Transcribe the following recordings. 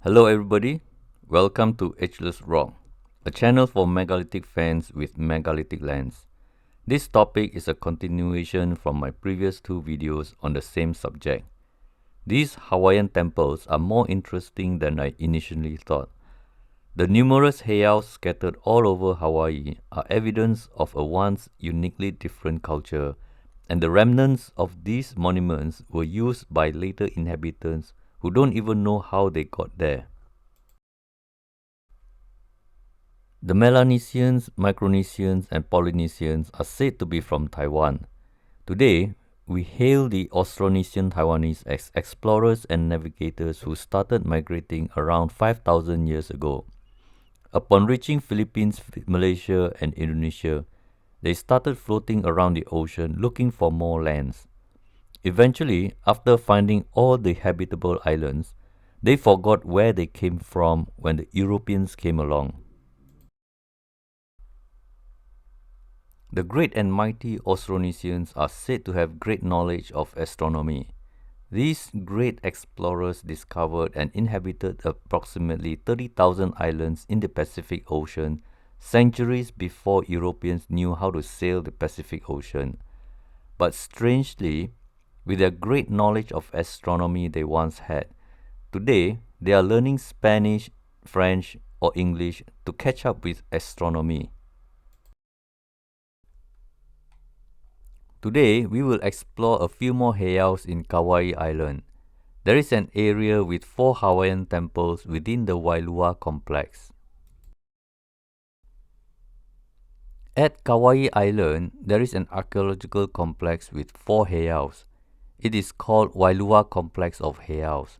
Hello everybody, welcome to Ageless Rock, a channel for megalithic fans with megalithic lens. This topic is a continuation from my previous two videos on the same subject. These Hawaiian temples are more interesting than I initially thought. The numerous heiaus scattered all over Hawaii are evidence of a once uniquely different culture, and the remnants of these monuments were used by later inhabitants who don't even know how they got there. The Melanesians, Micronesians, and Polynesians are said to be from Taiwan. Today, we hail the Austronesian Taiwanese as explorers and navigators who started migrating around 5,000 years ago. Upon reaching Philippines, Malaysia, and Indonesia, they started floating around the ocean looking for more lands. Eventually, after finding all the habitable islands, they forgot where they came from when the Europeans came along. The great and mighty Austronesians are said to have great knowledge of astronomy. These great explorers discovered and inhabited approximately 30,000 islands in the Pacific Ocean centuries before Europeans knew how to sail the Pacific Ocean. But strangely, with their great knowledge of astronomy they once had, today they are learning Spanish, French, or English to catch up with astronomy. Today, we will explore a few more heiaus in Kauai Island. There is an area with 4 Hawaiian temples within the Wailua complex. At Kauai Island, there is an archaeological complex with 4 heiaus. It is called Wailua Complex of Heiaus.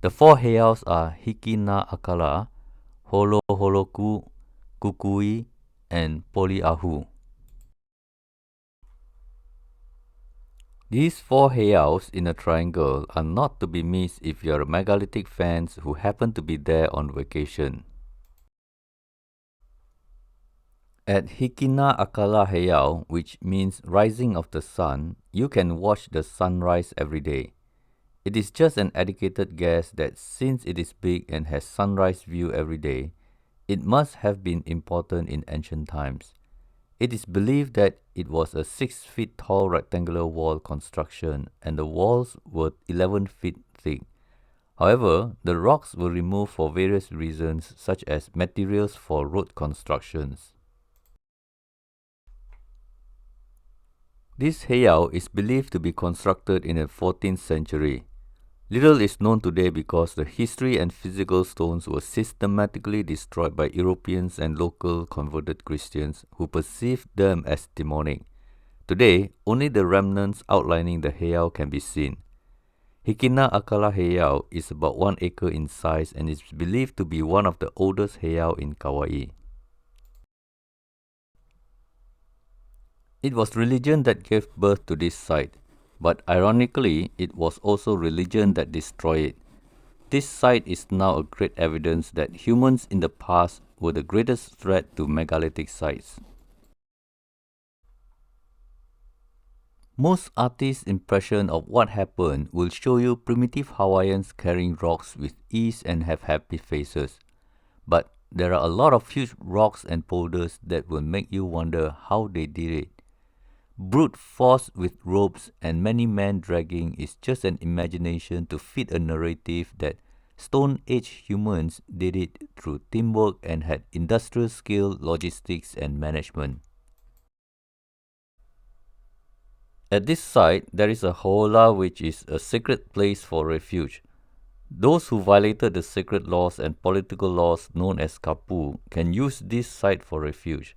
The 4 heiaus are Hikinaakala, Holoholoku, Kukui, and Poliahu. These 4 heiaus in a triangle are not to be missed if you are megalithic fans who happen to be there on vacation. At Hikinaakala Heiau, which means rising of the sun, you can watch the sunrise every day. It is just an educated guess that since it is big and has sunrise view every day, it must have been important in ancient times. It is believed that it was a 6 feet tall rectangular wall construction and the walls were 11 feet thick. However, the rocks were removed for various reasons such as materials for road constructions. This heiau is believed to be constructed in the 14th century. Little is known today because the history and physical stones were systematically destroyed by Europeans and local converted Christians who perceived them as demonic. Today, only the remnants outlining the heiau can be seen. Hikinaakala Heiau is about 1 acre in size and is believed to be one of the oldest heiau in Kauai. It was religion that gave birth to this site. But ironically, it was also religion that destroyed it. This site is now a great evidence that humans in the past were the greatest threat to megalithic sites. Most artists' impression of what happened will show you primitive Hawaiians carrying rocks with ease and have happy faces. But there are a lot of huge rocks and boulders that will make you wonder how they did it. Brute force with ropes and many men dragging is just an imagination to fit a narrative that Stone Age humans did it through teamwork and had industrial skill, logistics, and management. At this site, there is a hola, which is a sacred place for refuge. Those who violated the sacred laws and political laws known as kapu can use this site for refuge.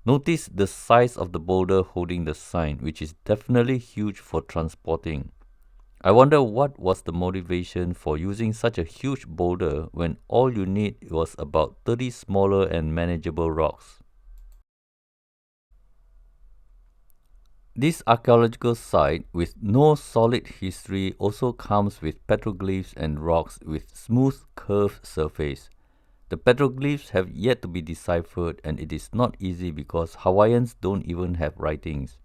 Notice the size of the boulder holding the sign, which is definitely huge for transporting. I wonder what was the motivation for using such a huge boulder when all you need was about 30 smaller and manageable rocks. This archaeological site with no solid history also comes with petroglyphs and rocks with smooth curved surface. The petroglyphs have yet to be deciphered and it is not easy because Hawaiians don't even have writings.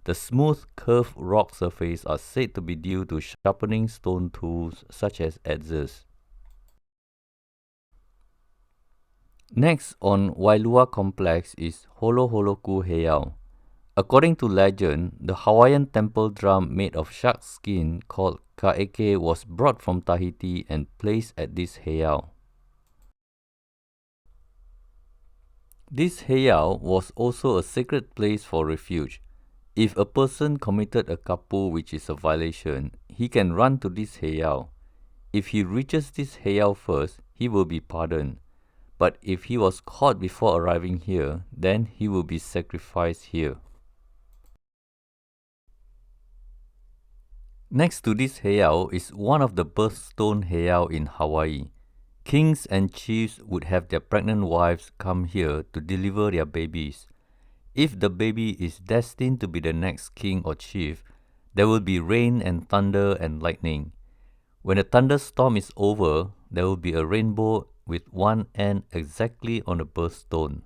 The smooth curved rock surface are said to be due to sharpening stone tools such as adzes. Next on Wailua complex is Holoholoku Heiau. According to legend, the Hawaiian temple drum made of shark skin called ka'eke was brought from Tahiti and placed at this heiau. This heiau was also a sacred place for refuge. If a person committed a kapu, which is a violation, he can run to this heiau. If he reaches this heiau first, he will be pardoned. But if he was caught before arriving here, then he will be sacrificed here. Next to this heiau is one of the birthstone heiau in Hawaii. Kings and chiefs would have their pregnant wives come here to deliver their babies. If the baby is destined to be the next king or chief, there will be rain and thunder and lightning. When the thunderstorm is over, there will be a rainbow with one end exactly on the birthstone.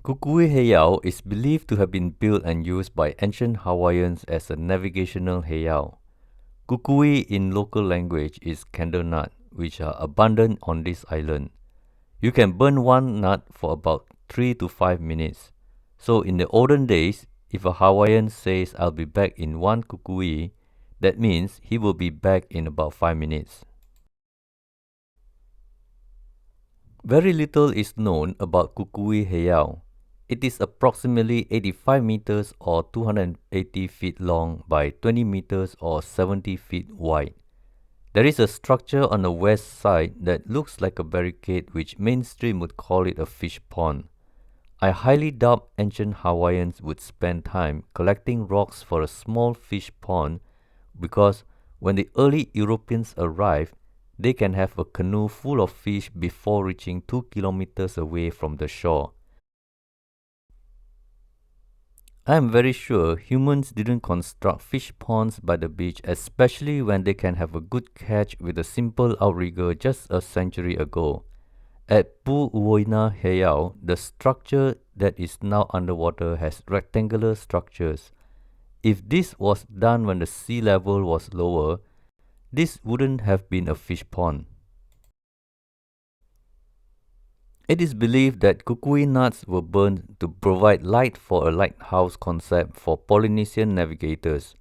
Kukui Heiau is believed to have been built and used by ancient Hawaiians as a navigational heiau. Kukui in local language is candle nut, which are abundant on this island. You can burn one nut for about 3 to 5 minutes. So in the olden days, if a Hawaiian says I'll be back in one kukui, that means he will be back in about 5 minutes. Very little is known about Kukui Heiau. It is approximately 85 meters or 280 feet long by 20 meters or 70 feet wide. There is a structure on the west side that looks like a barricade, which mainstream would call it a fish pond. I highly doubt ancient Hawaiians would spend time collecting rocks for a small fish pond, because when the early Europeans arrived, they can have a canoe full of fish before reaching 2 kilometers away from the shore. I am very sure humans didn't construct fish ponds by the beach, especially when they can have a good catch with a simple outrigger just a century ago. At Poliahu Heiau, the structure that is now underwater has rectangular structures. If this was done when the sea level was lower, this wouldn't have been a fish pond. It is believed that kukui nuts were burned to provide light for a lighthouse concept for Polynesian navigators.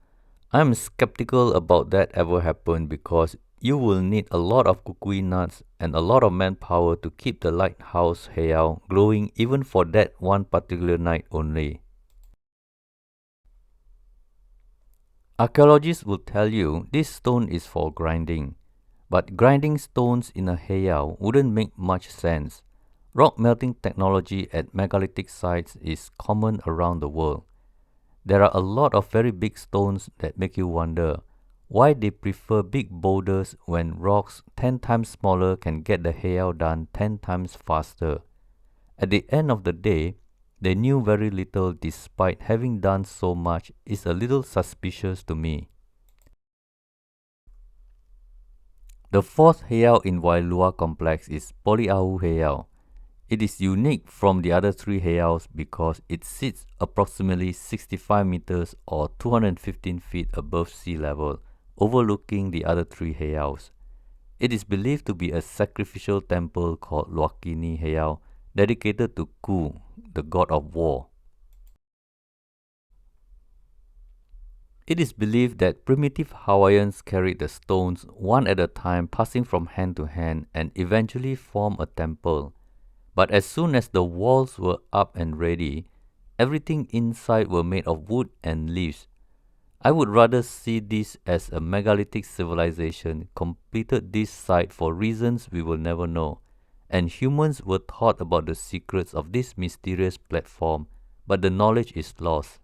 I am skeptical about that ever happened, because you will need a lot of kukui nuts and a lot of manpower to keep the lighthouse heiau glowing even for that one particular night only. Archaeologists will tell you this stone is for grinding, but grinding stones in a heiau wouldn't make much sense. Rock melting technology at megalithic sites is common around the world. There are a lot of very big stones that make you wonder why they prefer big boulders when rocks 10 times smaller can get the heiau done 10 times faster. At the end of the day, they knew very little despite having done so much is a little suspicious to me. The fourth heiau in Wailua complex is Poliahu Heiau. It is unique from the other three heiaus because it sits approximately 65 meters or 215 feet above sea level, overlooking the other three heiaus. It is believed to be a sacrificial temple called Luakini Heiau, dedicated to Ku, the god of war. It is believed that primitive Hawaiians carried the stones one at a time, passing from hand to hand, and eventually formed a temple. But as soon as the walls were up and ready, everything inside were made of wood and leaves. I would rather see this as a megalithic civilization completed this site for reasons we will never know, and humans were taught about the secrets of this mysterious platform, but the knowledge is lost.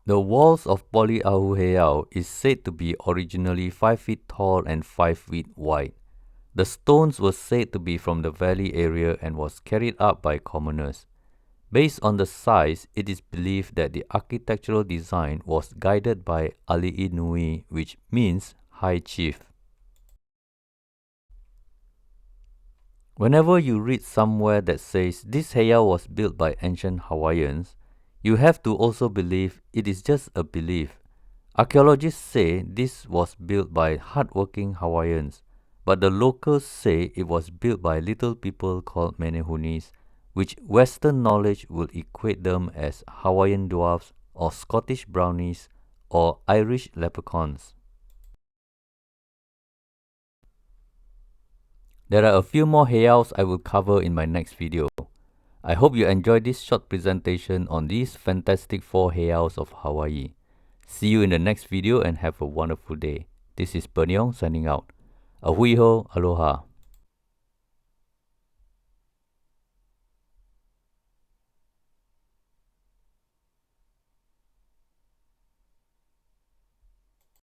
The walls of Poliahu Heiau is said to be originally 5 feet tall and 5 feet wide. The stones were said to be from the valley area and was carried up by commoners. Based on the size, it is believed that the architectural design was guided by Ali'i Nui, which means High Chief. Whenever you read somewhere that says this heiau was built by ancient Hawaiians, you have to also believe it is just a belief. Archaeologists say this was built by hardworking Hawaiians, but the locals say it was built by little people called Menehunis, which Western knowledge will equate them as Hawaiian dwarfs or Scottish brownies or Irish leprechauns. There are a few more heiaus I will cover in my next video. I hope you enjoyed this short presentation on these fantastic 4 heiaus of Hawaii. See you in the next video and have a wonderful day. This is Berniong signing out. Ahui ho, aloha.